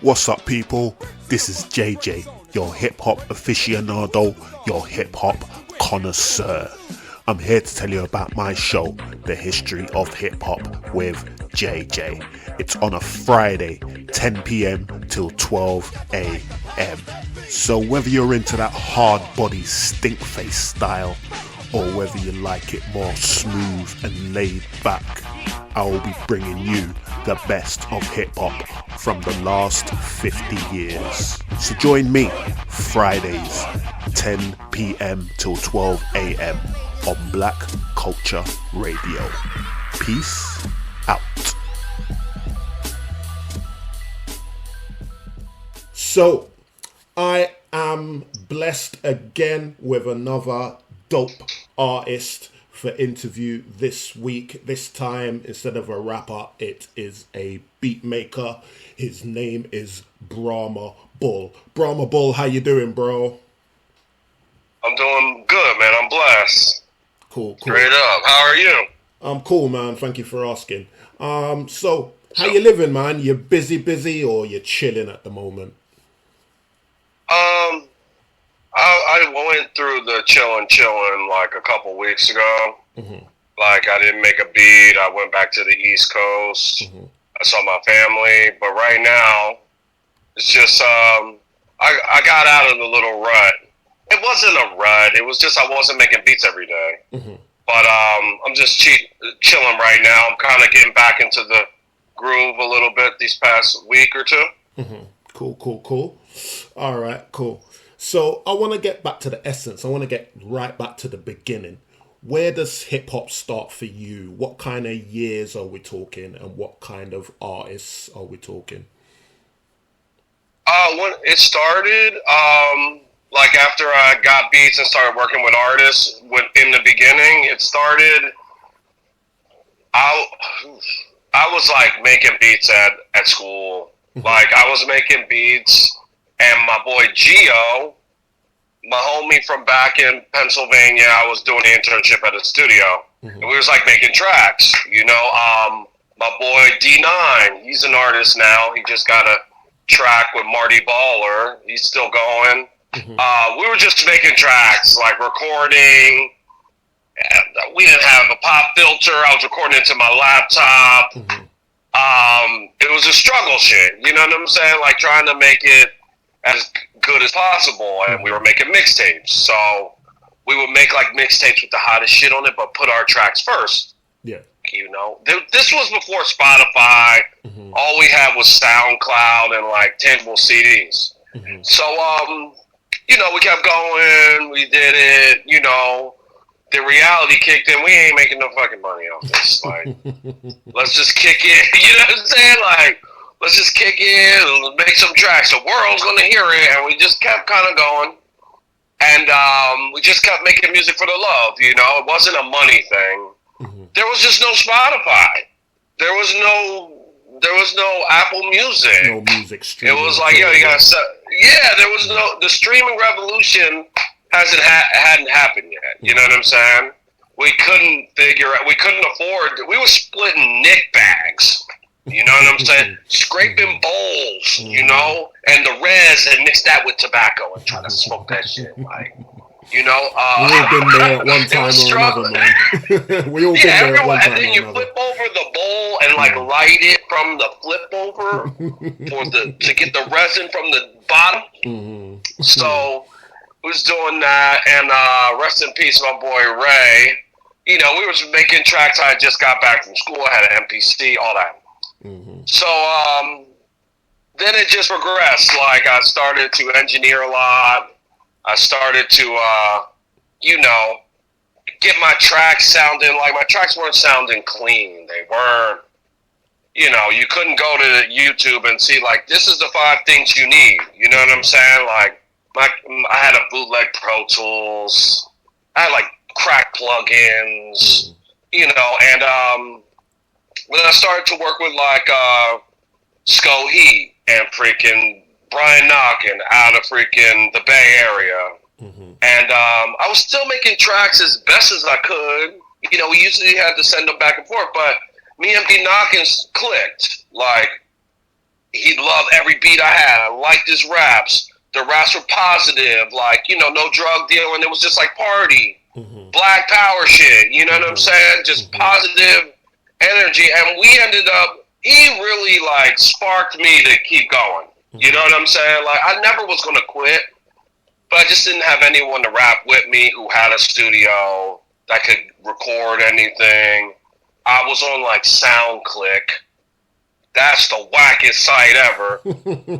What's up, people? This is JJ, your hip-hop aficionado, your hip-hop connoisseur. I'm here to tell you about my show, The History of Hip-Hop with JJ. It's on a Friday, 10 p.m. till 12 a.m. So whether you're into that hard body stink face style, or whether you like it more smooth and laid back, I will be bringing you the best of hip-hop from the last 50 years. So join me Fridays 10 p.m. till 12 a.m. on Black Culture Radio. Peace out. So I am blessed again with another dope artist for interview this week. This time, instead of a rapper, it is a beat maker. His name is BhramaBull. BhramaBull, how you doing, bro? I'm doing good, man. I'm blessed. Cool. Straight up. How are you? I'm cool, man. Thank you for asking. So how you living, man? You busy, or you chilling at the moment? I went through the chilling like a couple weeks ago. Mm-hmm. Like, I didn't make a beat. I went back to the East Coast. Mm-hmm. I saw my family. But right now, it's just, I got out of the little rut. It wasn't a rut. It was just I wasn't making beats every day. Mm-hmm. But I'm just chilling right now. I'm kind of getting back into the groove a little bit these past week or two. Mm-hmm. Cool. All right, cool. So I want to get back to the essence. I want to get right back to the beginning. Where does hip hop start for you? What kind of years are we talking, and what kind of artists are we talking? When it started, like after I got beats and started working with artists, in the beginning, it started. I was like making beats at school. Like, I was making beats, and my boy Gio, my homie from back in Pennsylvania, I was doing an internship at a studio, and we was like making tracks, you know. My boy D9, he's an artist now. He just got a track with Marty Baller. He's still going. We were just making tracks, like recording. We didn't have a pop filter. I was recording into my laptop. It was a struggle shit, you know what I'm saying? Like, trying to make it as good as possible, and we were making mixtapes. So we would make like mixtapes with the hottest shit on it, but put our tracks first. Yeah. You know, this was before Spotify. All we had was SoundCloud and like tangible CDs. So, you know, we kept going. We did it, you know. The reality kicked in. We ain't making no fucking money off this. Like, let's just kick in. You know what I'm saying? Like, let's just kick in and make some tracks. The world's gonna hear it, and we just kept kind of going. And we just kept making music for the love. You know, it wasn't a money thing. There was just no Spotify. There was no Apple Music. No music streaming. It was like, yo, you gotta set. Yeah, there was no. The streaming revolution hadn't happened yet. You know what I'm saying? We couldn't afford. We were splitting nick bags. You know what I'm saying? Scraping bowls, you know, and the res, and mix that with tobacco and try to smoke that shit. Like, you know, we all been there at one time or another, man. We all been there at one time. And then you flip over the bowl and like light it from the flip over to get the resin from the bottom. So we was doing that, and rest in peace, my boy Ray. You know, we was making tracks. I just got back from school. I had an MPC, all that. So then it just progressed. Like, I started to engineer a lot. I started to, you know, get my tracks sounding like my tracks weren't sounding clean. They weren't, you know, you couldn't go to YouTube and see, like, this is the 5 things you need. You know what I'm saying? Like, I had a bootleg Pro Tools. I had, like, crack plugins, you know, and when I started to work with, like, Sco Heat and freaking Brian Knockin out of freaking the Bay Area. And I was still making tracks as best as I could. You know, we usually had to send them back and forth, but me and B. Knockins clicked. Like, he loved every beat I had. I liked his raps. The raps were positive, like, you know, no drug dealing. It was just like party, black power shit. You know what I'm saying? Just positive energy. And we ended up, he really like sparked me to keep going. You know what I'm saying? Like, I never was going to quit, but I just didn't have anyone to rap with me who had a studio that could record anything. I was on like SoundClick. That's the wackest site ever.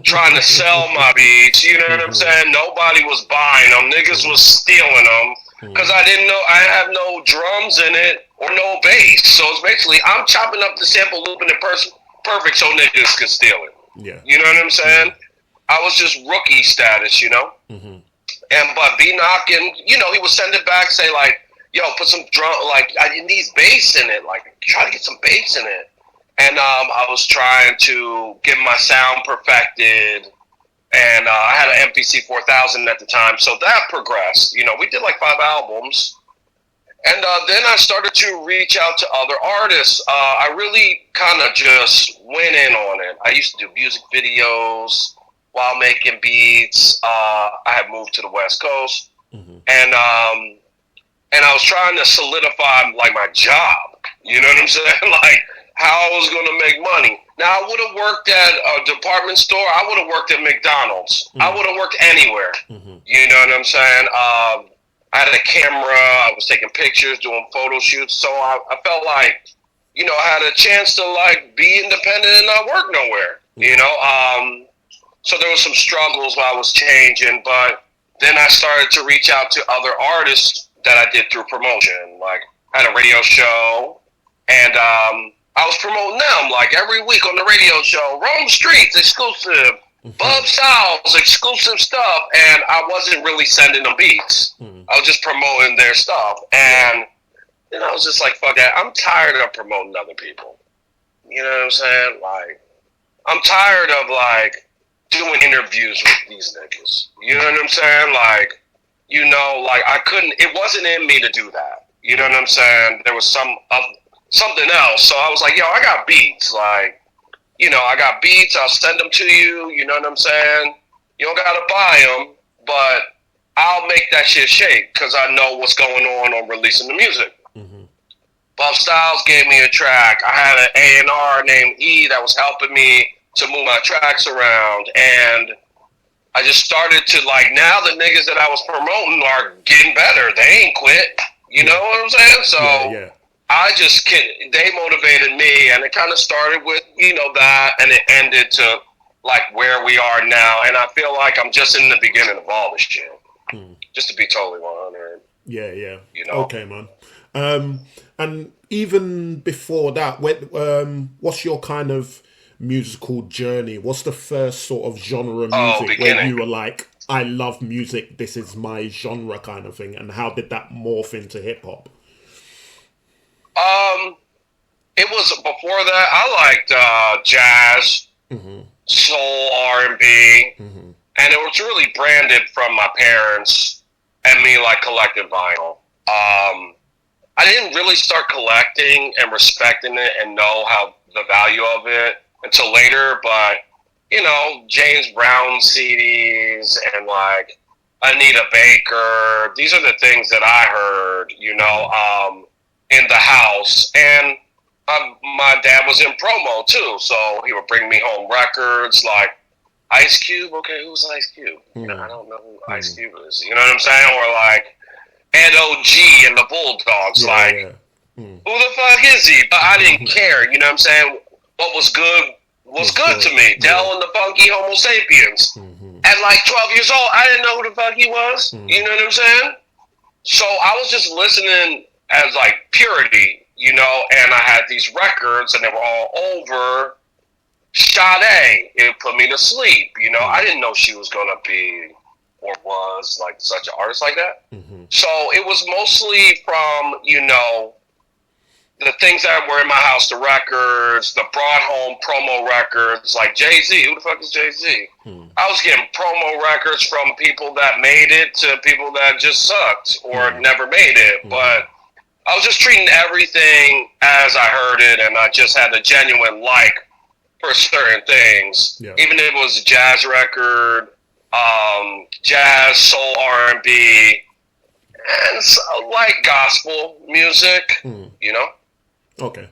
Trying to sell my beats, you know what I'm saying? Nobody was buying them. Niggas was stealing them because I didn't know I have no drums in it or no bass. So it's basically I'm chopping up the sample, looping it perfect so niggas could steal it. Yeah, you know what I'm saying? I was just rookie status, you know. And but B knocking, you know, he would send it back, say like, "Yo, put some drum, like I need bass in it, like try to get some bass in it." And I was trying to get my sound perfected, and I had an MPC 4000 at the time, so that progressed. You know, we did like 5 albums, and then I started to reach out to other artists. I really kind of just went in on it. I used to do music videos while making beats. I had moved to the West Coast, and I was trying to solidify like my job. You know what I'm saying? Like, how I was going to make money. Now, I would have worked at a department store. I would have worked at McDonald's. I would have worked anywhere. You know what I'm saying? I had a camera. I was taking pictures, doing photo shoots. So I felt like, you know, I had a chance to, like, be independent and not work nowhere. You know? So there was some struggles while I was changing. But then I started to reach out to other artists that I did through promotion. Like, I had a radio show, and I was promoting them like every week on the radio show. Rome Streets, exclusive. Bub Styles, exclusive stuff. And I wasn't really sending them beats. I was just promoting their stuff. And then I was just like, fuck that. I'm tired of promoting other people. You know what I'm saying? Like, I'm tired of like doing interviews with these niggas. You know what I'm saying? Like, you know, like I couldn't, it wasn't in me to do that. You know what I'm saying? There was something else. So I was like, yo, I got beats. Like, you know, I got beats. I'll send them to you. You know what I'm saying? You don't got to buy them, but I'll make that shit shake because I know what's going on releasing the music. Bob Styles gave me a track. I had an A&R named E that was helping me to move my tracks around. And I just started to, like, now the niggas that I was promoting are getting better. They ain't quit. You know what I'm saying? So I just they motivated me, and it kind of started with, you know, that, and it ended to like where we are now. And I feel like I'm just in the beginning of all this shit. Just to be totally 100. Yeah. You know? Okay, man. And even before that, what's your kind of musical journey? What's the first sort of genre of music where you were like, I love music, this is my genre kind of thing? And how did that morph into hip hop? It was before that. I liked jazz, soul, R&B, and it was really branded from my parents and me, like collecting vinyl. I didn't really start collecting and respecting it and know how the value of it until later, but you know, James Brown CDs and like Anita Baker, these are the things that I heard, you know, in the house. And my dad was in promo too, so he would bring me home records like Ice Cube. Okay, who's Ice Cube? You know, I don't know who Ice Cube is. You know what I'm saying? Or like Ed O.G. and the Bulldogs. Who the fuck is he? But I didn't care. You know what I'm saying? What was good was good to me. Del and the Funky Homo Sapiens. At like 12 years old, I didn't know who the fuck he was. You know what I'm saying? So I was just listening as like purity, you know, and I had these records and they were all over. Sade, it put me to sleep, you know. I didn't know she was going to be or was like such an artist like that. So it was mostly from, you know, the things that were in my house, the records, the brought home promo records, like Jay-Z. Who the fuck is Jay-Z? I was getting promo records from people that made it to people that just sucked or never made it. But I was just treating everything as I heard it, and I just had a genuine like for certain things. Yeah. Even if it was a jazz record, jazz, soul, R&B, and so, like gospel music, you know? Okay.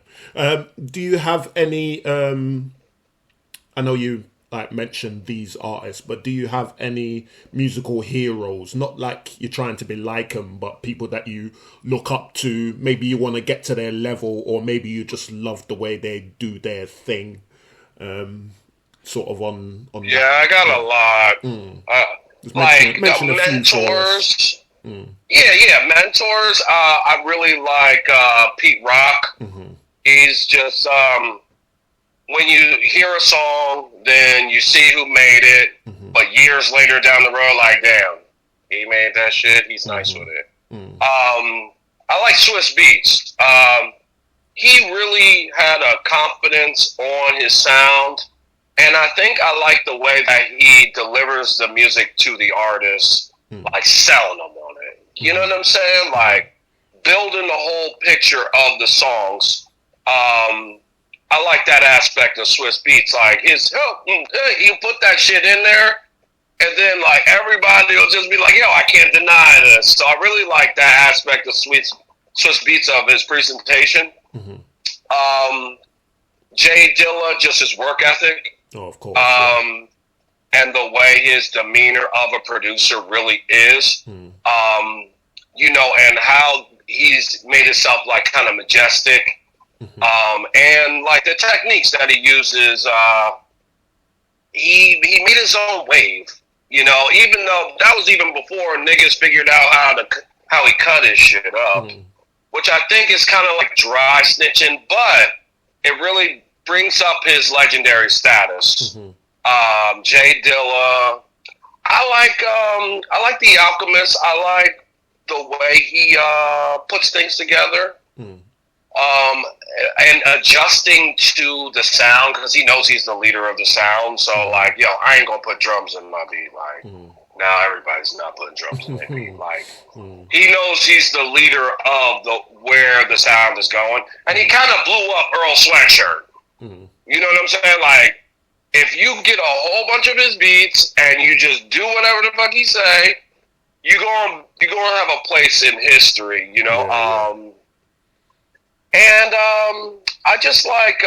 Do you have any? I know you like mentioned these artists, but do you have any musical heroes? Not like you're trying to be like them, but people that you look up to. Maybe you want to get to their level, or maybe you just love the way they do their thing. Sort of on. Yeah, I got a lot. mention a few mentors. Yeah, mentors. I really like Pete Rock. He's just when you hear a song, then you see who made it, but years later down the road, like, damn, he made that shit. He's nice with it. I like Swiss Beats. He really had a confidence on his sound, and I think I like the way that he delivers the music to the artist, like selling them on it. You know what I'm saying? Like building the whole picture of the songs. I like that aspect of Swiss Beats. Like he'll put that shit in there, and then like everybody will just be like, "Yo, I can't deny this." So I really like that aspect of Swiss Beats of his presentation. Jay Dilla, just his work ethic. Oh, of course. And the way his demeanor of a producer really is. You know, and how he's made himself like kind of majestic. And like the techniques that he uses, he made his own wave. You know, even though that was even before niggas figured out how he cut his shit up, which I think is kind of like dry snitching, but it really brings up his legendary status. Jay Dilla, I like The Alchemist. I like the way he puts things together. And adjusting to the sound, because he knows he's the leader of the sound. So like, yo, I ain't gonna put drums in my beat. Like now everybody's not putting drums in their beat. Like he knows he's the leader of where the sound is going, and he kind of blew up Earl Sweatshirt. You know what I'm saying? Like if you get a whole bunch of his beats and you just do whatever the fuck he say, you're gonna have a place in history. You know. And I just like,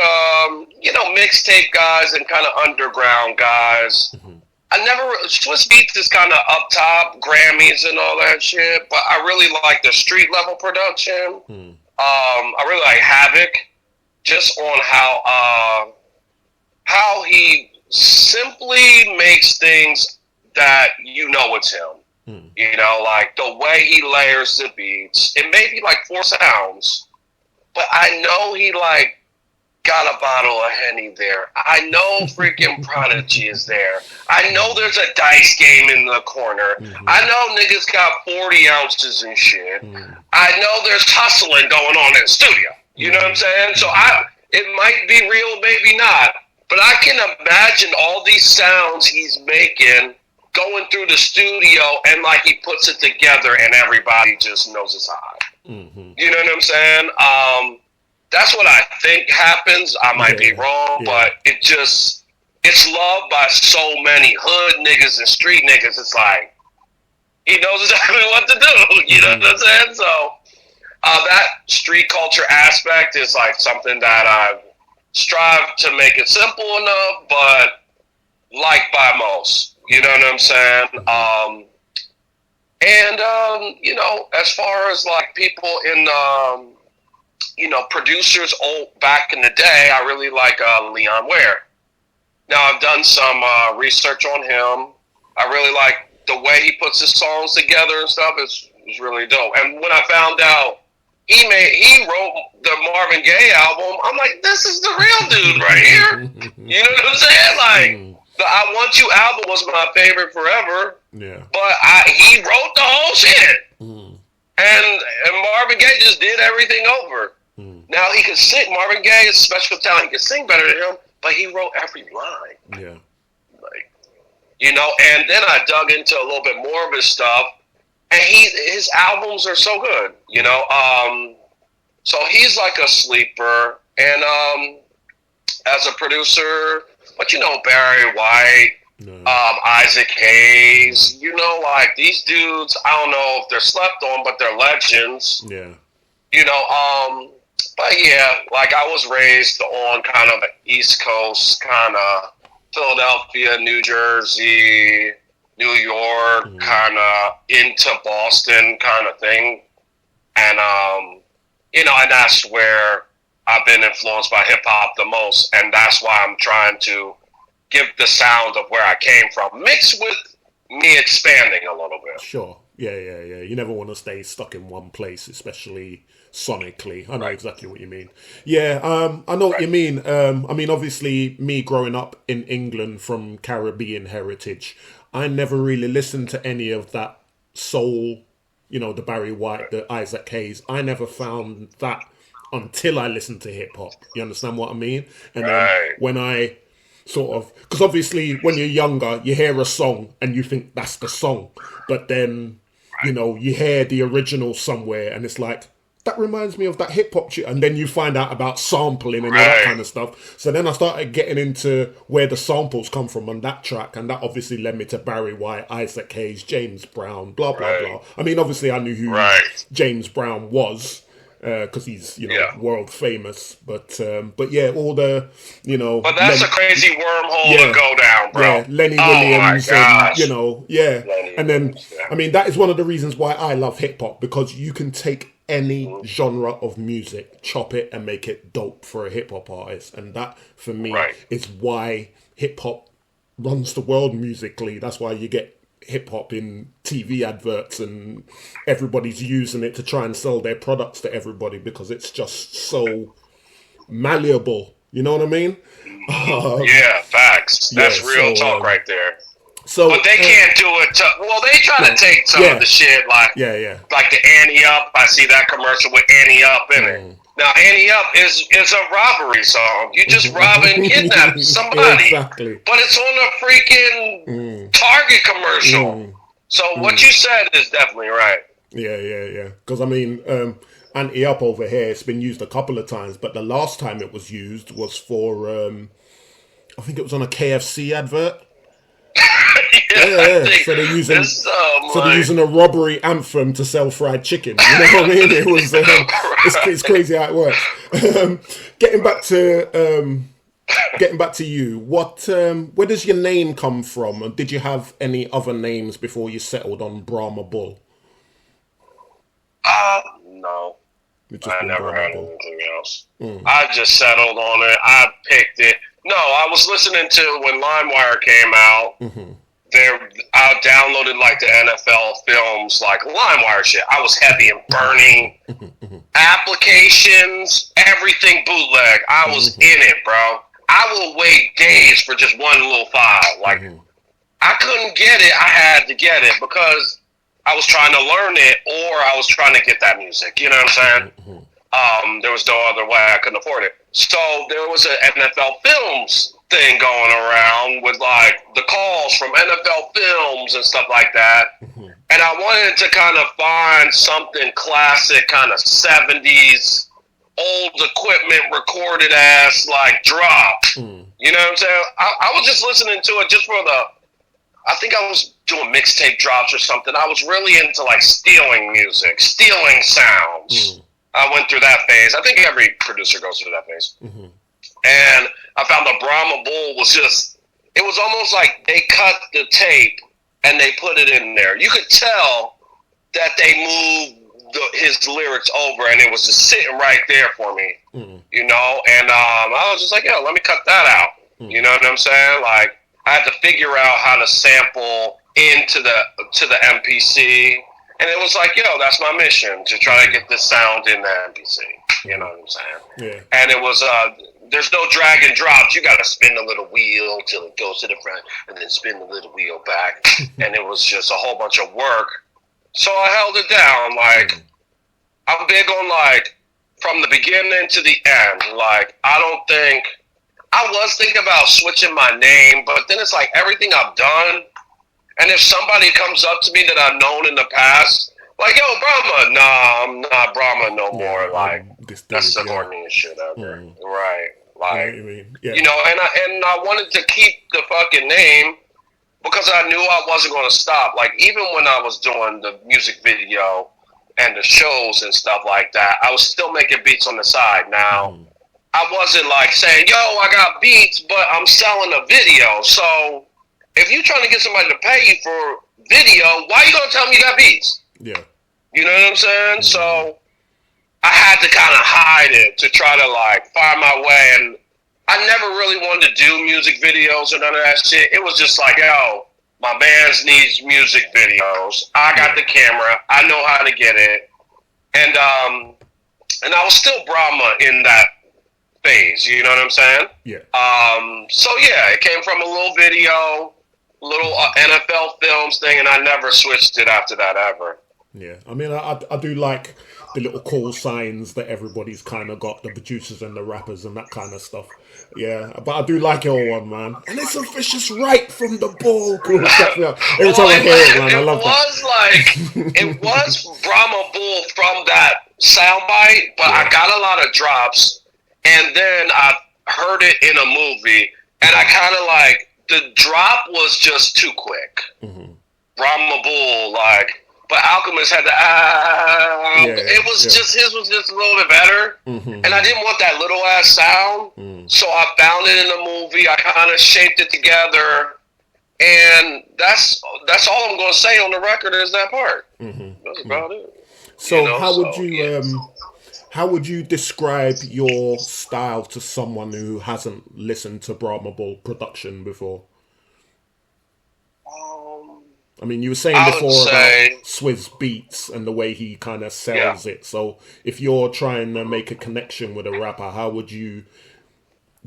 you know, mixtape guys and kind of underground guys. Swiss Beats is kind of up top, Grammys and all that shit, but I really like the street level production. I really like Havoc, just on how he simply makes things that you know it's him. You know, like the way he layers the beats. It may be like 4 sounds. But I know he like got a bottle of Henny there. I know freaking Prodigy is there. I know there's a dice game in the corner. I know niggas got 40 ounces and shit. I know there's hustling going on in the studio. You know what I'm saying? So it might be real, maybe not. But I can imagine all these sounds he's making going through the studio, and like he puts it together and everybody just knows it's hot. You know what I'm saying? That's what I think happens. I might be wrong, but it's loved by so many hood niggas and street niggas. It's like, he knows exactly what to do. You know what I'm saying? So that street culture aspect is like something that I've strived to make it simple enough, but liked by most. You know what I'm saying? And, you know, as far as like people in, you know, producers back in the day, I really like Leon Ware. Now, I've done some research on him. I really like the way he puts his songs together and stuff. It's really dope. And when I found out he wrote the Marvin Gaye album, I'm like, this is the real dude right here. You know what I'm saying? Like, the I Want You album was my favorite forever. Yeah. But he wrote the whole shit. And Marvin Gaye just did everything over. Now he could sing. Marvin Gaye is a special talent. He could sing better than him, but he wrote every line. Yeah. Like, you know, and then I dug into a little bit more of his stuff, and his albums are so good, you know. So he's like a sleeper, and as a producer, but Barry White, No. Isaac Hayes, like these dudes. I don't know if they're slept on, but they're legends. Yeah. But yeah, like I was raised on kind of the East Coast, kind of Philadelphia, New Jersey, New York, kind of into Boston kind of thing. And, and that's where I've been influenced by hip hop the most. And that's why I'm trying to give the sound of where I came from, mixed with me expanding a little bit. Sure. Yeah. You never want to stay stuck in one place, especially sonically. I know exactly what you mean. Yeah, I know what you mean. I mean, obviously, me growing up in England from Caribbean heritage, I never really listened to any of that soul, the Barry White, the Isaac Hayes. I never found that until I listened to hip hop. You understand what I mean? And then when I sort of, because obviously when you're younger, you hear a song and you think that's the song, but then you hear the original somewhere and it's like, that reminds me of that hip hop shit, and then you find out about sampling and all that kind of stuff. So then I started getting into where the samples come from on that track, and that obviously led me to Barry White, Isaac Hayes, James Brown, blah blah blah. I mean, obviously I knew who James Brown was because he's world famous, but yeah, all the But that's a crazy wormhole to go down, bro. Yeah, Lenny Williams, and and then I mean that is one of the reasons why I love hip hop, because you can take any genre of music, chop it and make it dope for a hip hop artist, and that for me is why hip hop runs the world musically. That's why you get hip hop in TV adverts and everybody's using it to try and sell their products to everybody, because it's just so malleable. You know what I mean? Yeah, facts. That's real talk right there. So, but they can't do it. They try to take some of the shit, like like the Annie Up. I see that commercial with Annie Up in it. Now, Annie Up is a robbery song. You just rob and kidnap somebody, exactly. But it's on a freaking Target commercial. So what you said is definitely right. Yeah. Because I mean, Annie Up over here, it's been used a couple of times, but the last time it was used was for, I think it was on a KFC advert. Yeah. So they're using a robbery anthem to sell fried chicken. You know what I mean? It was it's crazy how it works. Getting back to you, where does your name come from? And did you have any other names before you settled on BhramaBull? No. I never had anything else. I just settled on it. I picked it. No, I was listening to when LimeWire came out. I downloaded like the NFL films, like LimeWire shit. I was heavy and burning applications, everything bootleg. I was in it, bro. I will wait days for just one little file. Like I couldn't get it. I had to get it because I was trying to learn it, or I was trying to get that music. You know what I'm saying? There was no other way. I couldn't afford it. So there was an NFL Films thing going around with like the calls from NFL Films and stuff like that. And I wanted to kind of find something classic, kind of 70s, old equipment, recorded ass, like drop. You know what I'm saying? I was just listening to it just for I think I was doing mixtape drops or something. I was really into like stealing music, stealing sounds. I went through that phase. I think every producer goes through that phase. And I found the BhramaBull it was almost like they cut the tape and they put it in there. You could tell that they moved his lyrics over and it was just sitting right there for me, And I was just like, let me cut that out. You know what I'm saying? Like, I had to figure out how to sample into the MPC. And it was like, that's my mission, to try to get this sound in the MPC. You know what I'm saying? Yeah. And it was, there's no drag and drops. You got to spin the little wheel till it goes to the front and then spin the little wheel back. And it was just a whole bunch of work. So I held it down. Like, I'm big on, like, from the beginning to the end. Like, I was thinking about switching my name, but then it's like everything I've done. And if somebody comes up to me that I've known in the past, like, yo, Brahma, nah, I'm not Brahma no more. Like, that's the corniest shit ever. Right. I know Like, what you mean. Yeah. and I wanted to keep the fucking name because I knew I wasn't going to stop. Like, even when I was doing the music video and the shows and stuff like that, I was still making beats on the side. Now, I wasn't like saying, yo, I got beats, but I'm selling a video. So, if you're trying to get somebody to pay you for video, why you going to tell me you got beats? Yeah. You know what I'm saying? So, I had to kind of hide it to try to, like, find my way. And I never really wanted to do music videos or none of that shit. It was just like, yo, my bands needs music videos. I got the camera. I know how to get it. And I was still Brahma in that phase. You know what I'm saying? Yeah. So, yeah, it came from a little video, little NFL films thing, and I never switched it after that ever. Yeah. I mean, I do like the little call signs that everybody's kind of got, the producers and the rappers and that kind of stuff. Yeah, but I do like your one, man. And it's a vicious right from the ball. Every time I hear it, man, I love that. It was BhramaBull from that soundbite, but I got a lot of drops, and then I heard it in a movie, and I kind of like, the drop was just too quick. BhramaBull, like, but Alchemist had it was just, his was just a little bit better. And I didn't want that little ass sound. So I found it in the movie. I kind of shaped it together. And that's all I'm going to say on the record is that part. That's about it. So how would you describe your style to someone who hasn't listened to BhramaBull production before? I mean, you were saying before about Swizz Beats and the way he kind of sells it. So if you're trying to make a connection with a rapper, how would you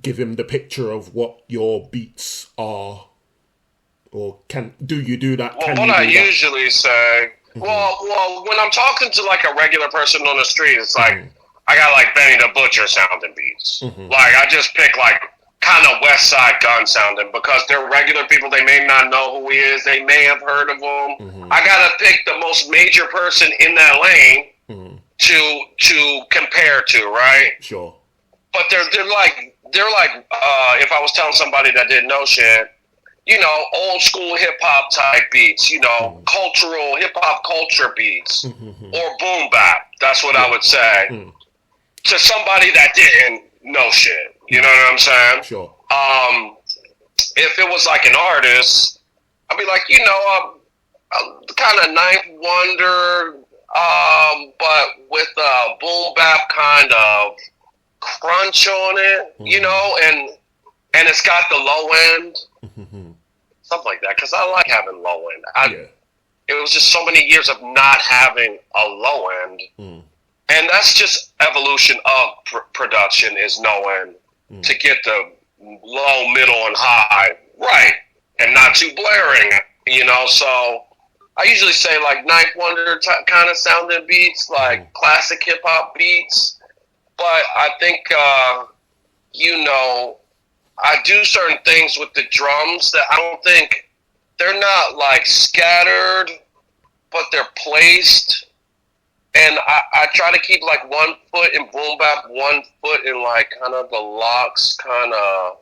give him the picture of what your beats are? Or do you do that? Well, what I usually say, well, when I'm talking to like a regular person on the street, it's like, I got like Benny the Butcher sounding beats. Like, I just pick like kind of West Side Gun sounding because they're regular people. They may not know who he is. They may have heard of him. I gotta pick the most major person in that lane to compare to, right? Sure. But they're like if I was telling somebody that didn't know shit, you know, old school hip hop type beats, you know, cultural hip hop culture beats or boom bap. That's what I would say to somebody that didn't know shit. You know what I'm saying? Sure. If it was like an artist, I'd be like, you know, kind of Ninth Wonder, but with a boom bap kind of crunch on it, you know, and it's got the low end, something like that. Because I like having low end. It was just so many years of not having a low end, and that's just evolution of production is knowing to get the low, middle, and high right, and not too blaring, you know. So I usually say like Ninth Wonder kind of sounding beats, like classic hip hop beats. But I think, you know, I do certain things with the drums that I don't think they're not like scattered, but they're placed. And I try to keep like 1 foot in boom bap, 1 foot in like kind of the locks, kind of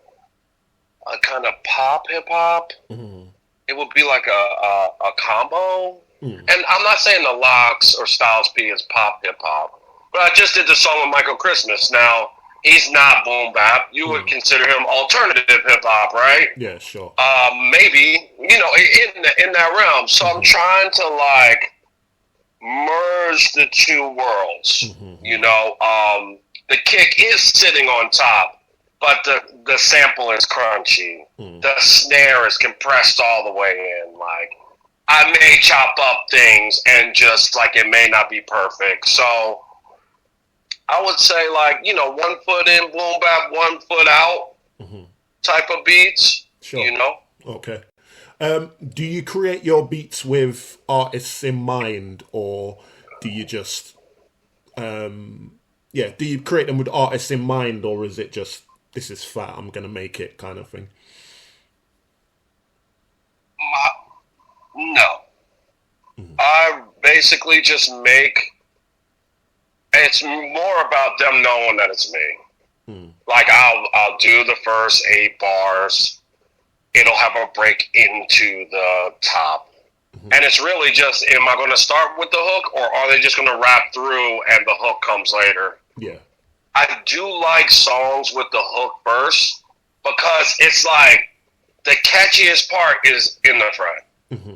pop hip hop. It would be like a combo. And I'm not saying the locks or Styles P is pop hip hop, but I just did the song with Michael Christmas. Now he's not boom bap. You would consider him alternative hip hop, right? Yeah, sure. Maybe, you know, in that realm. So I'm trying to like merge the two worlds. You know, the kick is sitting on top, but the sample is crunchy. The snare is compressed all the way in. Like, I may chop up things and just like it may not be perfect. So I would say like, you know, 1 foot in boom bap, 1 foot out type of beats. Sure. You know? Okay. Do you create your beats with artists in mind, or do you just, do you create them with artists in mind, or is it just, this is fat, I'm going to make it kind of thing? No. I basically just make, it's more about them knowing that it's me. Like I'll do the first 8 bars. It'll have a break into the top. And it's really just, am I going to start with the hook, or are they just going to rap through and the hook comes later? Yeah. I do like songs with the hook first, because it's like the catchiest part is in the front.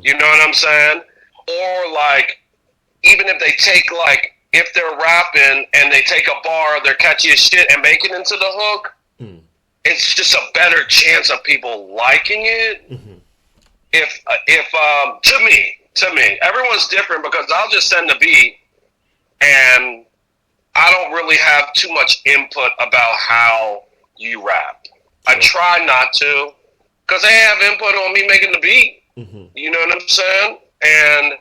You know what I'm saying? Or like, even if they take like, if they're rapping and they take a bar, their catchiest shit, and make it into the hook, it's just a better chance of people liking it. If to me, everyone's different, because I'll just send the beat and I don't really have too much input about how you rap. I try not to, because they have input on me making the beat. You know what I'm saying? And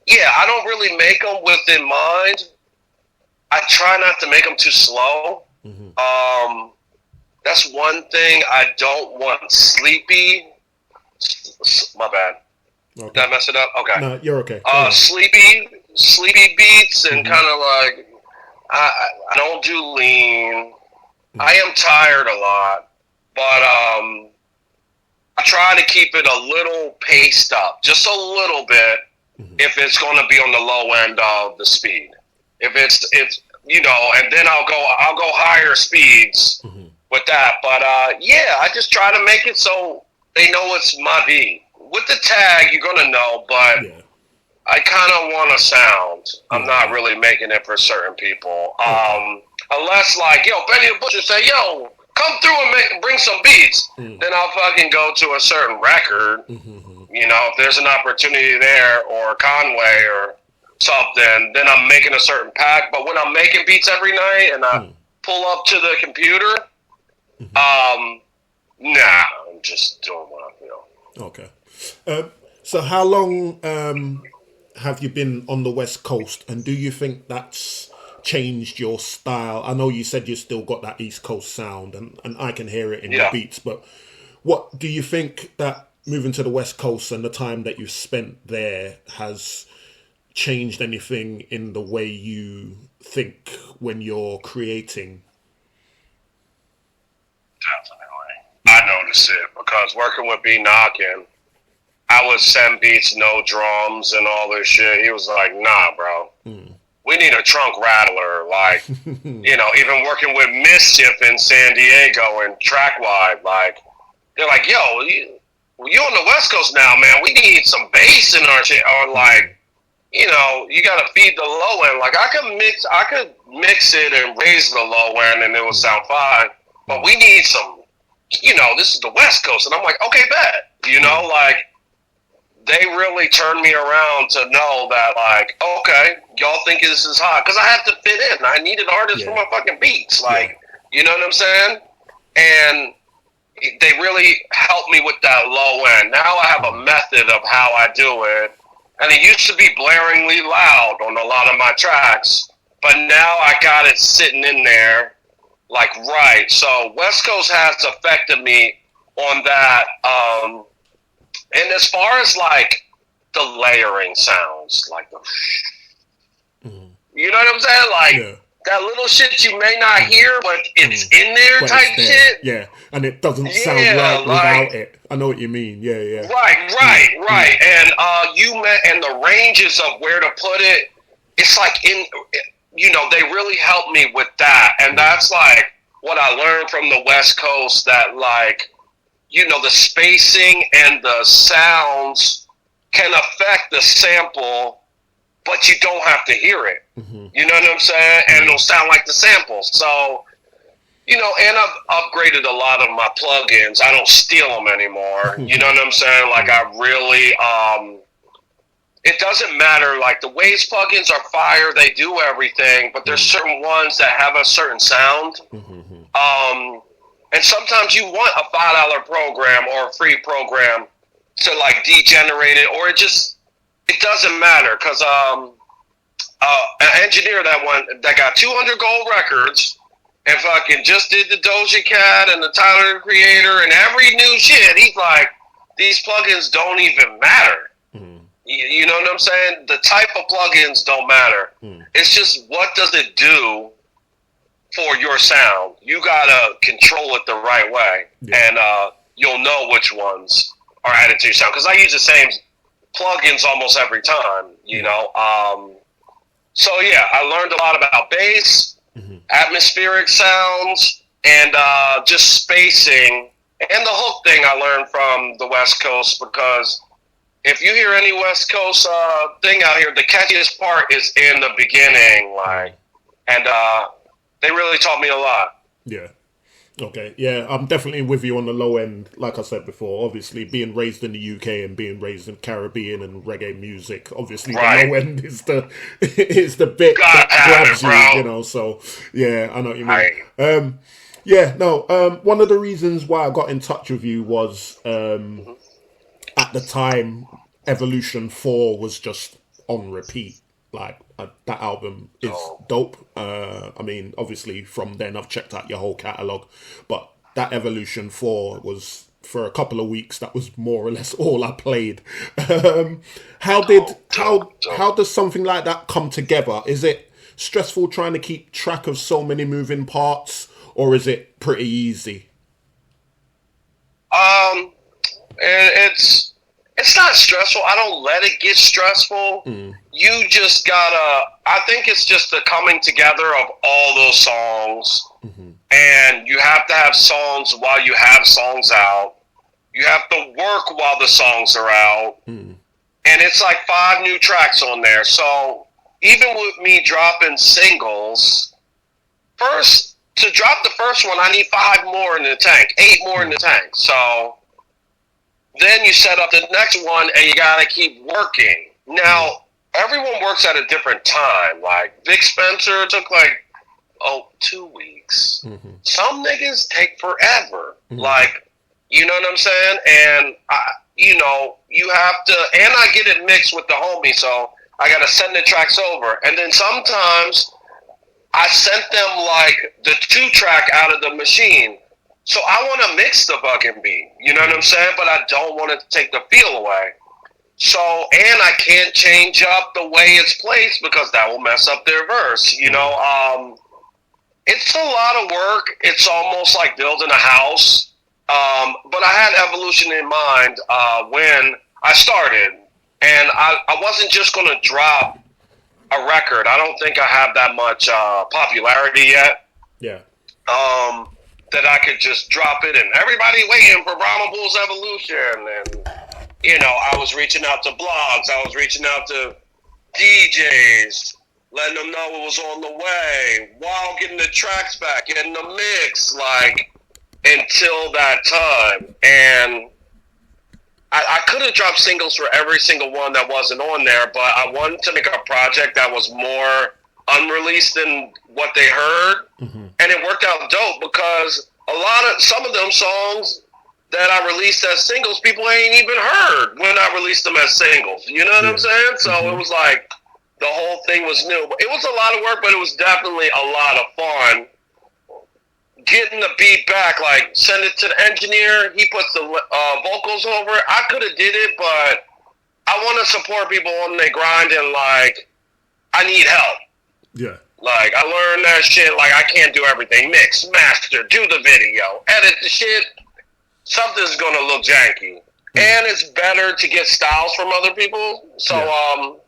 yeah, I don't really make them with in mind. I try not to make them too slow. That's one thing I don't want. Sleepy. My bad. Okay. Did I mess it up? Okay. No, you're okay. Sleepy beats, and kind of like, I don't do lean. I am tired a lot, but I try to keep it a little paced up, just a little bit, if it's going to be on the low end of the speed. If it's you know, and then I'll go higher speeds with that. But yeah, I just try to make it so they know it's my beat. With the tag, you're gonna know, but I kind of want a sound. I'm not really making it for certain people, unless like, yo, Benny the Butcher say, yo, come through and bring some beats. Then I'll fucking go to a certain record. You know, if there's an opportunity there, or Conway or something, then I'm making a certain pack. But when I'm making beats every night and I pull up to the computer, nah, I'm just doing what I feel. Okay. So how long have you been on the West Coast, and do you think that's changed your style? I know you said you still got that East Coast sound, and I can hear it in your beats, but what do you think that moving to the West Coast and the time that you've spent there has changed anything in the way you think when you're creating? Definitely. I noticed it, because working with B Knockin', I would send beats, no drums and all this shit. He was like, nah, bro. We need a trunk rattler. Like, you know, even working with Mischief in San Diego and Trackwide, like, they're like, yo, you on the West Coast now, man. We need some bass in our shit. Or like, you know, you got to feed the low end. Like, I could mix it and raise the low end and it would sound fine. But we need some, you know, this is the West Coast. And I'm like, okay, bet. You know, like, they really turned me around to know that, like, okay, y'all think this is hot. Because I had to fit in. I needed artists for my fucking beats. Like, you know what I'm saying? And they really helped me with that low end. Now I have a method of how I do it. And it used to be blaringly loud on a lot of my tracks. But now I got it sitting in there, like, right. So West Coast has affected me on that. And as far as like the layering sounds, like the, you know what I'm saying? Like that little shit you may not hear, but it's in there type shit. Yeah, and it doesn't sound right without it. I know what you mean. Yeah. Right. And and the ranges of where to put it, it's like you know, they really helped me with that. And that's like what I learned from the West Coast, that like, you know, the spacing and the sounds can affect the sample, but you don't have to hear it. You know what I'm saying? And it'll sound like the sample. So, you know, and I've upgraded a lot of my plugins. I don't steal them anymore. You know what I'm saying? Like, I really, it doesn't matter. Like, the Waves plugins are fire. They do everything, but there's certain ones that have a certain sound. And sometimes you want a $5 program or a free program to like degenerate it, or it doesn't matter, because an engineer that got 200 gold records and fucking just did the Doja Cat and the Tyler the Creator and every new shit, he's like, these plugins don't even matter. You know what I'm saying? The type of plugins don't matter. It's just, what does it do for your sound. You gotta control it the right way, and you'll know which ones are added to your sound. Because I use the same plugins almost every time, you know. So yeah, I learned a lot about bass, atmospheric sounds, and just spacing. And the hook thing I learned from the West Coast, because if you hear any West Coast thing out here, the catchiest part is in the beginning, like, and they really taught me a lot. Yeah. Okay. Yeah, I'm definitely with you on the low end. Like I said before, obviously being raised in the UK and being raised in Caribbean and reggae music, obviously the low end is the bit that grabs you, you know. So yeah, I know what you mean. One of the reasons why I got in touch with you was at the time Evolution 4 was just on repeat. Like, that album is dope. I mean, obviously from then I've checked out your whole catalogue, but that Evolution 4 was, for a couple of weeks, that was more or less all I played. How does something like that come together? Is it stressful trying to keep track of so many moving parts, or is it pretty easy? It's not stressful. I don't let it get stressful. You just gotta, I think it's just the coming together of all those songs. And you have to have songs while you have songs out. You have to work while the songs are out. And it's like 5 new tracks on there. So even with me dropping singles, to drop the first one, I need 5 more in the tank, 8 more in the tank. So then you set up the next one, and you gotta keep working. Now, everyone works at a different time. Like, Vic Spencer took 2 weeks. Some niggas take forever. Like, you know what I'm saying? And, you have to, and I get it mixed with the homie, so I gotta send the tracks over. And then sometimes I sent them, the 2-track out of the machine. So I want to mix the fucking beat, you know what I'm saying? But I don't want it to take the feel away. So, and I can't change up the way it's placed because that will mess up their verse, you know? It's a lot of work. It's almost like building a house. But I had Evolution in mind when I started. And I wasn't just going to drop a record. I don't think I have that much popularity yet. Yeah. That I could just drop it and everybody waiting for BhramaBull's Evolution. And, I was reaching out to blogs. I was reaching out to DJs, letting them know it was on the way while getting the tracks back, getting the mix, until that time. And I could have dropped singles for every single one that wasn't on there, but I wanted to make a project that was more unreleased than what they heard. And it worked out dope because some of them songs that I released as singles, people ain't even heard when I released them as singles. You know what I'm saying? So it was like the whole thing was new. It was a lot of work, but it was definitely a lot of fun. Getting the beat back, send it to the engineer. He puts the vocals over it. I could have did it, but I want to support people on their grind and I need help. Yeah. I learned that shit. I can't do everything. Mix, master, do the video, edit the shit. Something's gonna look janky, and it's better to get styles from other people. So,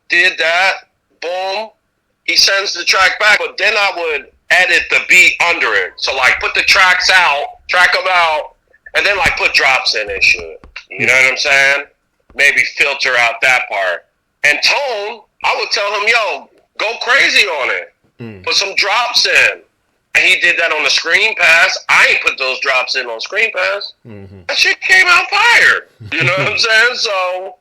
did that. Boom. He sends the track back, but then I would edit the beat under it. So, put the tracks out, track them out, and then put drops in and shit. You know what I'm saying? Maybe filter out that part. And Tone, I would tell him, yo, go crazy on it. Put some drops in. And he did that on the Screen Pass. I ain't put those drops in on Screen Pass. That shit came out fire. You know what I'm saying? So,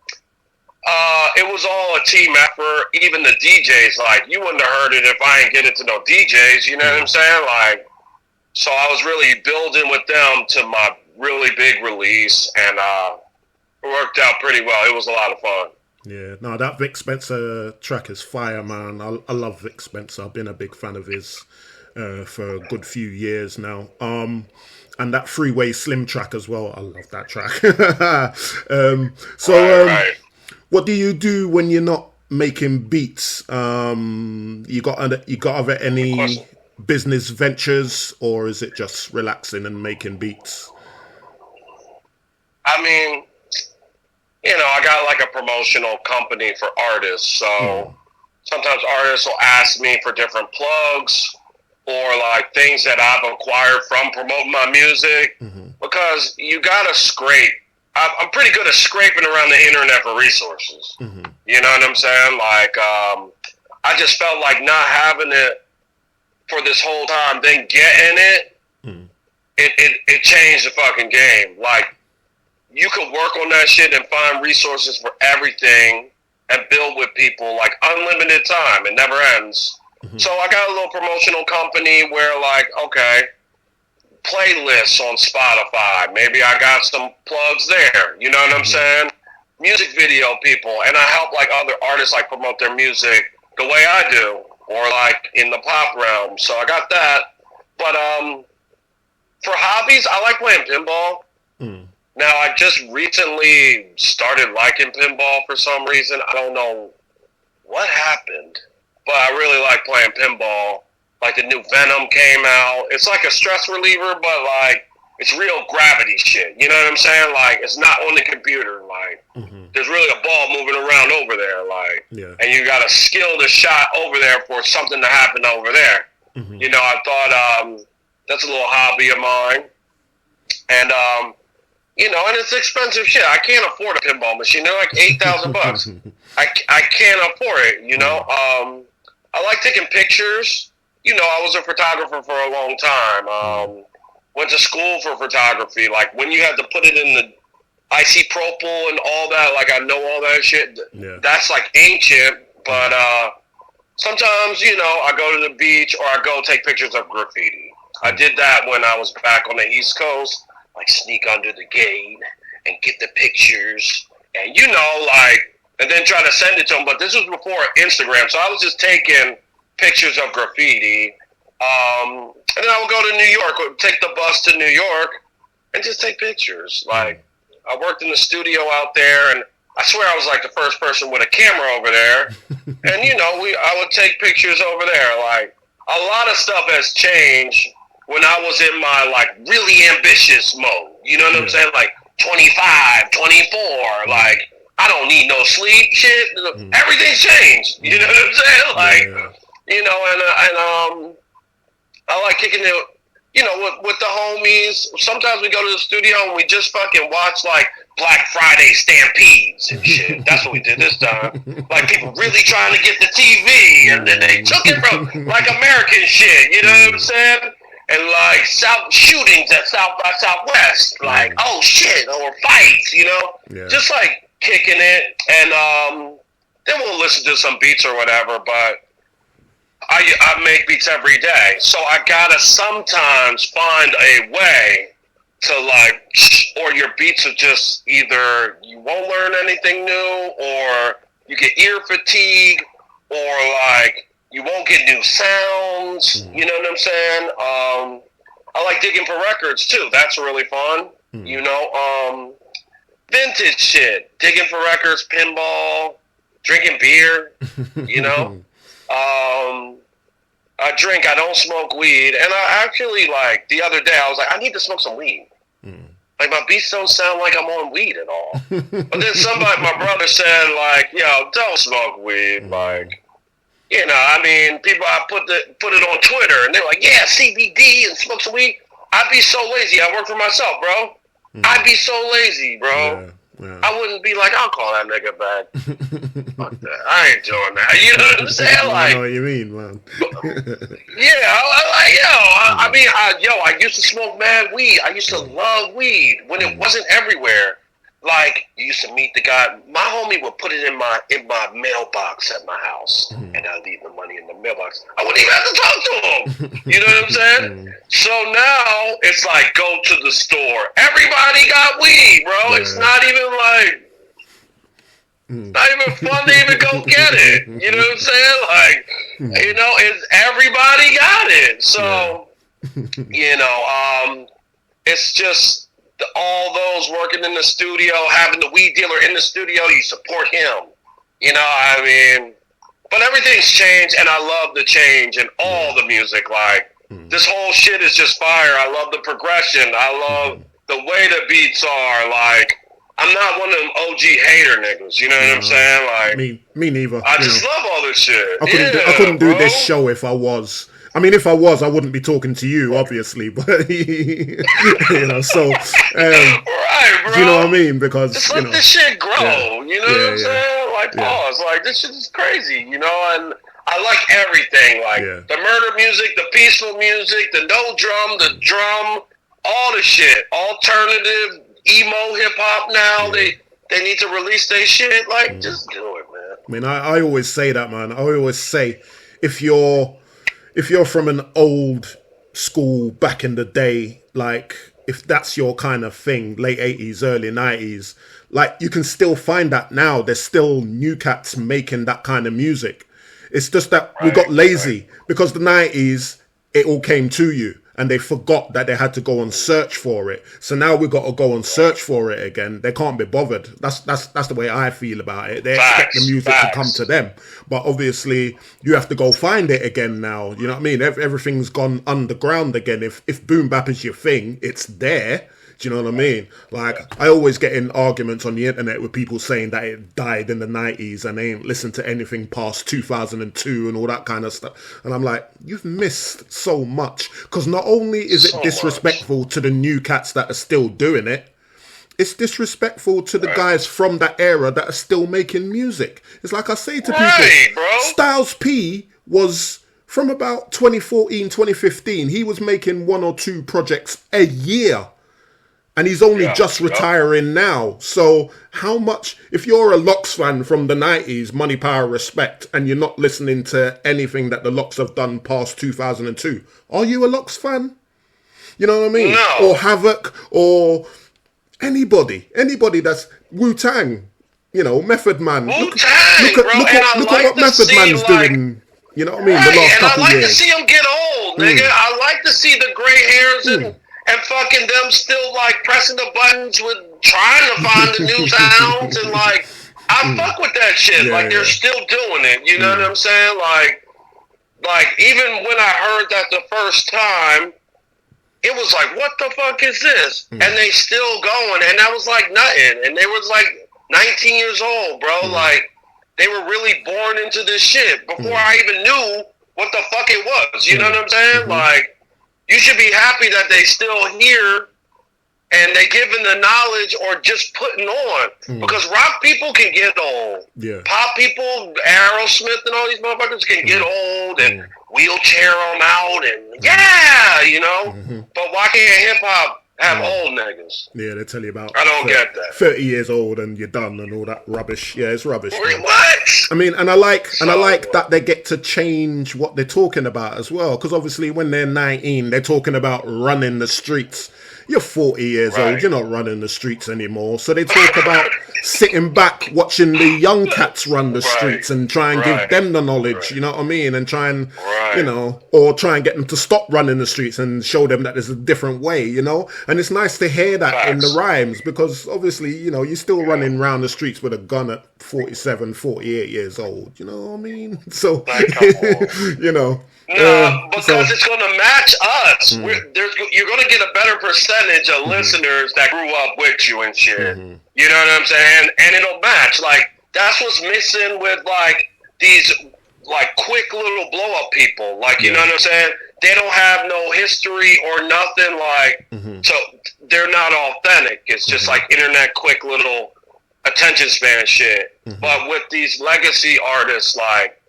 it was all a team effort. Even the DJs, you wouldn't have heard it if I ain't get it to no DJs. You know what I'm saying? So I was really building with them to my really big release. And it worked out pretty well. It was a lot of fun. Yeah, no, that Vic Spencer track is fire, man. I love Vic Spencer. I've been a big fan of his for a good few years now. And that Freeway Slim track as well. I love that track. What do you do when you're not making beats? You got other any business ventures, or is it just relaxing and making beats? I mean, I got like a promotional company for artists, so sometimes artists will ask me for different plugs or like things that I've acquired from promoting my music, because you gotta scrape. I'm pretty good at scraping around the internet for resources. You know what I'm saying? Like, I just felt like not having it for this whole time, then getting it, it changed the fucking game. Like, you could work on that shit and find resources for everything and build with people like unlimited time. It never ends. So I got a little promotional company where like, okay, playlists on Spotify. Maybe I got some plugs there. You know what I'm saying? Music video people. And I help like other artists like promote their music the way I do, or like in the pop realm. So I got that. But for hobbies, I like playing pinball. Now, I just recently started liking pinball for some reason. I don't know what happened, but I really like playing pinball. Like the new Venom came out. It's like a stress reliever, but like it's real gravity shit. You know what I'm saying? Like it's not on the computer. Like there's really a ball moving around over there. Like, and you got to skill the shot over there for something to happen over there. You know, I thought that's a little hobby of mine, and and it's expensive shit. I can't afford a pinball machine. They're like $8,000. I can't afford it. You know, I like taking pictures. You know, I was a photographer for a long time. Went to school for photography. Like when you had to put it in the isopropyl and all that, like I know all that shit. That's like ancient. But sometimes, I go to the beach or I go take pictures of graffiti. I did that when I was back on the East Coast. Like sneak under the gate and get the pictures and and then try to send it to them. But this was before Instagram, so I was just taking pictures of graffiti. And then I would go to New York, would take the bus to New York and just take pictures. Like I worked in the studio out there, and I swear I was like the first person with a camera over there. And I would take pictures over there. Like a lot of stuff has changed when I was in my, like, really ambitious mode. You know what I'm saying? Like, 25, 24. Like, I don't need no sleep. Shit. Everything's changed. You know what I'm saying? Like, and I like kicking it, with the homies. Sometimes we go to the studio and we just fucking watch, like, Black Friday stampedes and shit. That's what we did this time. Like, people really trying to get the TV, and then they took it from, like, American shit. You know what I'm saying? And like shootings at South by Southwest, like oh shit, or fights, just like kicking it, and then we'll listen to some beats or whatever. But I make beats every day, so I gotta sometimes find a way to like, or your beats are just either you won't learn anything new, or you get ear fatigue, or like. You won't get new sounds, you know what I'm saying? I like digging for records, too. That's really fun, vintage shit. Digging for records, pinball, drinking beer, I drink, I don't smoke weed. And I actually, like, the other day, I was like, I need to smoke some weed. Like, my beats don't sound like I'm on weed at all. But then my brother said, like, yo, don't smoke weed, like... people, I put it on Twitter, and they're like, yeah, CBD and smoke some weed. I'd be so lazy. I work for myself, bro. I'd be so lazy, bro. I wouldn't be like, I'll call that nigga back. Fuck that. I ain't doing that. You know what I'm saying? Like, I know what you mean, man. I used to smoke mad weed. I used to love weed when it wasn't everywhere. Like, you used to meet the guy. My homie would put it in my mailbox at my house, and I'd leave the money in the mailbox. I wouldn't even have to talk to him. You know what I'm saying? So now it's like, go to the store. Everybody got weed, bro. It's not even like, not even fun to even go get it. You know what I'm saying? Like, it's everybody got it. So, it's just. All those working in the studio, having the weed dealer in the studio, you support him. You know, I mean, but everything's changed, and I love the change in all the music. Like, this whole shit is just fire. I love the progression. I love the way the beats are. Like, I'm not one of them OG hater niggas. You know what I'm saying? Like, me neither. I just love all this shit. I couldn't do this show if I was. I mean, if I was, I wouldn't be talking to you, obviously. But you know, so right, bro. do you know what I mean? Because just let this shit grow. Yeah. You know what I'm saying? Like, pause. Like, this shit is crazy. You know, and I like everything. Like the murder music, the peaceful music, the no drum, the drum, all the shit, alternative, emo, hip hop. Now they need to release their shit. Like, just do it, man. I mean, I always say that, man. I always say, if you're from an old school back in the day, like, if that's your kind of thing, late 80s, early 90s, like, you can still find that now. There's still new cats making that kind of music. It's just that we got lazy because the 90s, it all came to you and they forgot that they had to go and search for it. So now we've got to go and search for it again. They can't be bothered. That's the way I feel about it. They expect the music to come to them. But obviously, you have to go find it again now. You know what I mean? Everything's gone underground again. If boom bap is your thing, it's there. Do you know what I mean? Like, I always get in arguments on the internet with people saying that it died in the 90s and they ain't listened to anything past 2002 and all that kind of stuff. And I'm like, you've missed so much. Because not only is it disrespectful to the new cats that are still doing it, it's disrespectful to the guys from that era that are still making music. It's like I say to people, bro. Styles P was... from about 2014, 2015, he was making 1 or 2 projects a year. And he's only just retiring now. So how much, if you're a Lox fan from the 90s, Money, Power, Respect, and you're not listening to anything that the Lox have done past 2002, are you a Lox fan? You know what I mean? No. Or Havoc, or anybody that's Wu-Tang, you know, Method Man. Wu-Tang, look at what Method Man's doing. You know what I mean? The last couple and I like years. to see them get old, nigga. I like to see the gray hairs and fucking them still like pressing the buttons with trying to find the new sounds and like I fuck with that shit. Like they're still doing it. You know what I'm saying? Like even when I heard that the first time, it was like, what the fuck is this? And they still going, and that was like nothing. And they was like 19 years old, bro. Like they were really born into this shit before I even knew what the fuck it was. You know what I'm saying? Like. You should be happy that they still here and they giving the knowledge or just putting on. Because rock people can get old. Yeah. Pop people, Aerosmith and all these motherfuckers can get old and wheelchair them out and you know. But why can't hip hop have old niggas? Yeah, they tell you about. I don't get that. 30 years old and you're done and all that rubbish. Yeah, it's rubbish. What? I mean, and I like that they get to change what they're talking about as well. Because obviously, when they're 19, they're talking about running the streets. You're 40 years old. You're not running the streets anymore. So they talk about sitting back, watching the young cats run the streets and try and give them the knowledge. You know what I mean? And try and, you know, or try and get them to stop running the streets and show them that there's a different way, you know? And it's nice to hear that in the rhymes because obviously, you know, you're still running around the streets with a gun at 47, 48 years old. You know what I mean? So, you know. No, because it's going to match us. You're going to get a better percentage of listeners that grew up with you and shit. You know what I'm saying? And it'll match. Like, that's what's missing with, like, these, like, quick little blow-up people. Like, you know what I'm saying? They don't have no history or nothing, like, so they're not authentic. It's just, like, internet quick little attention span shit. But with these legacy artists, like,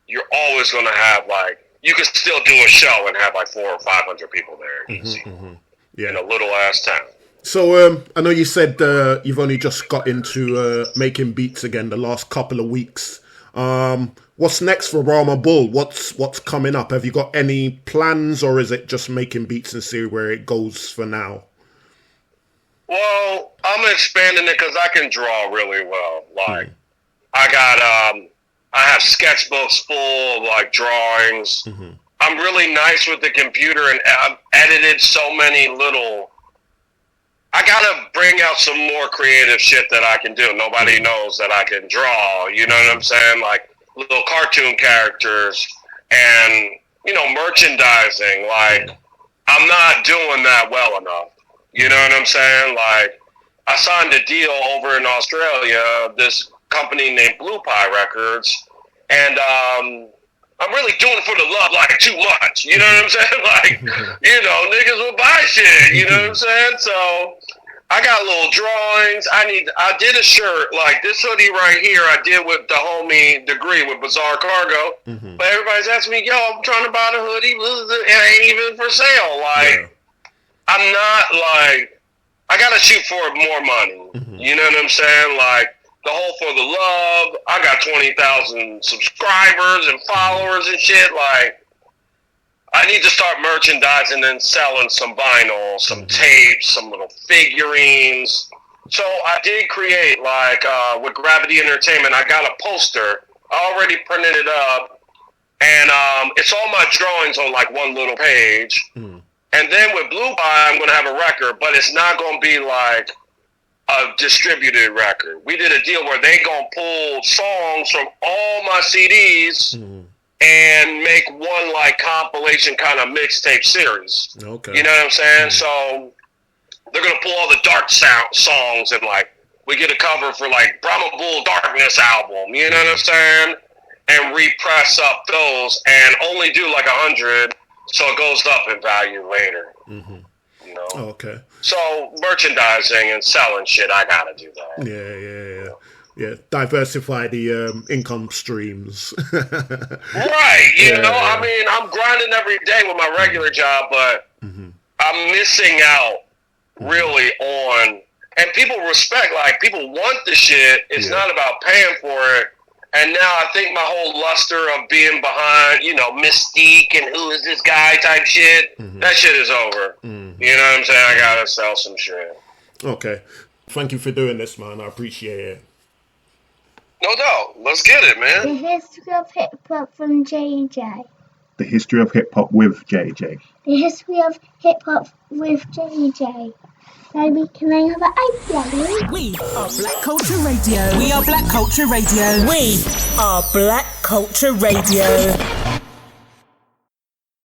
you're always going to have, like, you can still do a show and have like 400 or 500 people there easy in a little ass town. So I know you said you've only just got into making beats again the last couple of weeks. What's next for BhramaBull? What's coming up? Have you got any plans, or is it just making beats and see where it goes for now? Well, I'm expanding it because I can draw really well. Like I have sketchbooks full of like drawings. I'm really nice with the computer, and I've edited so many little I gotta bring out some more creative shit that I can do. Nobody knows that I can draw. You know what I'm saying? Like little cartoon characters and merchandising. Like I'm not doing that well enough. You know what I'm saying? Like I signed a deal over in Australia. This company named Blue Pie Records, and I'm really doing it for the love, like too much. You know what I'm saying? Like, niggas will buy shit. You know what I'm saying? So I got little drawings. I did a shirt like this hoodie right here. I did with the homie Degree with Bizarre Cargo. But everybody's asking me, yo, I'm trying to buy the hoodie. It ain't even for sale. Like, I'm not like, I gotta shoot for more money. You know what I'm saying? Like the whole For the Love. I got 20,000 subscribers and followers and shit. Like, I need to start merchandising and selling some vinyl, some tapes, some little figurines. So I did create, like, with Gravity Entertainment, I got a poster. I already printed it up. And it's all my drawings on, like, one little page. And then with Blue Pie, I'm going to have a record, but it's not going to be, like, a distributed record. We did a deal where they going to pull songs from all my CDs and make one, like, compilation kind of mixtape series. Okay. You know what I'm saying? So they're going to pull all the dark songs and, like, we get a cover for, like, BhramaBull Darkness album. You know what I'm saying? And repress up those and only do, like, 100 so it goes up in value later. You know? Okay. So merchandising and selling shit, I got to do that. Yeah, diversify the income streams. Right, you know, I mean, I'm grinding every day with my regular job, but I'm missing out really on, and people respect, like, people want the shit. It's not about paying for it. And now I think my whole luster of being behind, Mystique and who is this guy type shit, that shit is over. You know what I'm saying? I gotta sell some shit. Okay. Thank you for doing this, man. I appreciate it. No doubt. Let's get it, man. The history of hip-hop from JJ. The history of hip-hop with JJ. The history of hip-hop with JJ. Baby, can I have an ice, We are Black Culture Radio. We are Black Culture Radio. We are Black Culture Radio.